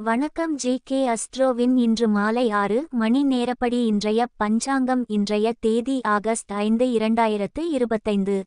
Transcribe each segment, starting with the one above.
வணக்கம் ஜி.கே. அஸ்ட்ரோவின் இன்று மாலை 6 மணி நேரப்படி இன்றைய பஞ்சாங்கம். இன்றைய தேதி ஆகஸ்ட் 5, 2025.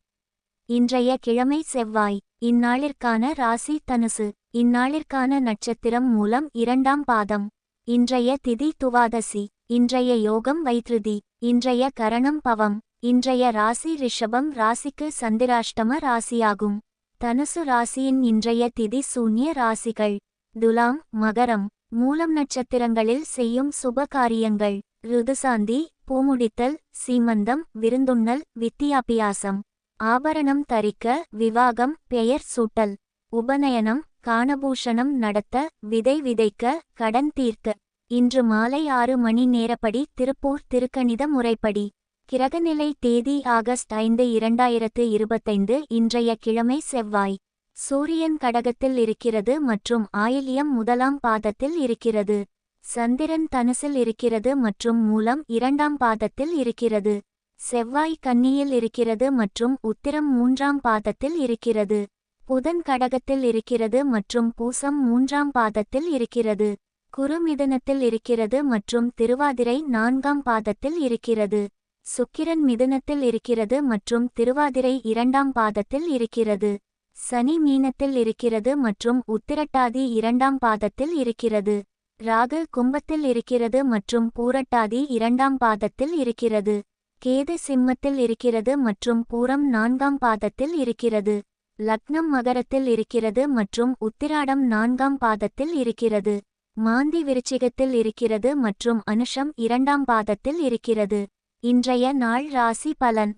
இன்றைய கிழமை செவ்வாய். இந்நாளிற்கான ராசி தனுசு. இந்நாளிற்கான நட்சத்திரம் மூலம் 2ஆம் பாதம். இன்றைய திதி துவாதசி. இன்றைய யோகம் வைத்ருதி. இன்றைய கரணம் பவம். இன்றைய ராசி ரிஷபம் ராசிக்கு சந்திராஷ்டம ராசியாகும். தனுசு ராசியின் இன்றைய திதி சூன்ய ராசிகள் துலாம், மகரம். மூலம் நட்சத்திரங்களில் செய்யும் சுப காரியங்கள்: ருதுசாந்தி, பூமுடித்தல், சீமந்தம், விருந்துண்ணல், வித்தியாபியாசம். ஆபரணம் தரிக்க, விவாகம், பெயர் சூட்டல். உபநயனம், காணபூஷணம் நடத்த, விதை விதைக்க, கடன் தீர்க்க. இன்று மாலை 6 மணி நேரப்படி திருப்பூர் திருக்கணித முறைப்படி. கிரகநிலை தேதி ஆகஸ்ட் 5, 2025. இன்றைய கிழமை செவ்வாய். சூரியன் கடகத்தில் இருக்கிறது மற்றும் ஆயில்யம் 1ஆம் பாதத்தில் இருக்கிறது. சந்திரன் தனுசில் இருக்கிறது மற்றும் மூலம் 2ஆம் பாதத்தில் இருக்கிறது. செவ்வாய் கன்னியில் இருக்கிறது மற்றும் உத்திரம் 3ஆம் பாதத்தில் இருக்கிறது. புதன் கடகத்தில் இருக்கிறது மற்றும் பூசம் 3ஆம் பாதத்தில் இருக்கிறது. குரு மிதுனத்தில் இருக்கிறது மற்றும் திருவாதிரை 4ஆம் பாதத்தில் இருக்கிறது. சுக்கிரன் மிதுனத்தில் இருக்கிறது மற்றும் திருவாதிரை 2ஆம் பாதத்தில் இருக்கிறது. சனி மீனத்தில் இருக்கிறது மற்றும் உத்திரட்டாதி 2ஆம் பாதத்தில் இருக்கிறது. ராகு கும்பத்தில் இருக்கிறது மற்றும் பூரட்டாதி 2ஆம் பாதத்தில் இருக்கிறது. கேது சிம்மத்தில் இருக்கிறது மற்றும் பூரம் 4ஆம் பாதத்தில் இருக்கிறது. லக்னம் மகரத்தில் இருக்கிறது மற்றும் உத்திராடம் 4ஆம் பாதத்தில் இருக்கிறது. மாந்தி விருச்சிகத்தில் இருக்கிறது மற்றும் அனுஷம் 2ஆம் பாதத்தில் இருக்கிறது. இன்றைய நாள் ராசி பலன்.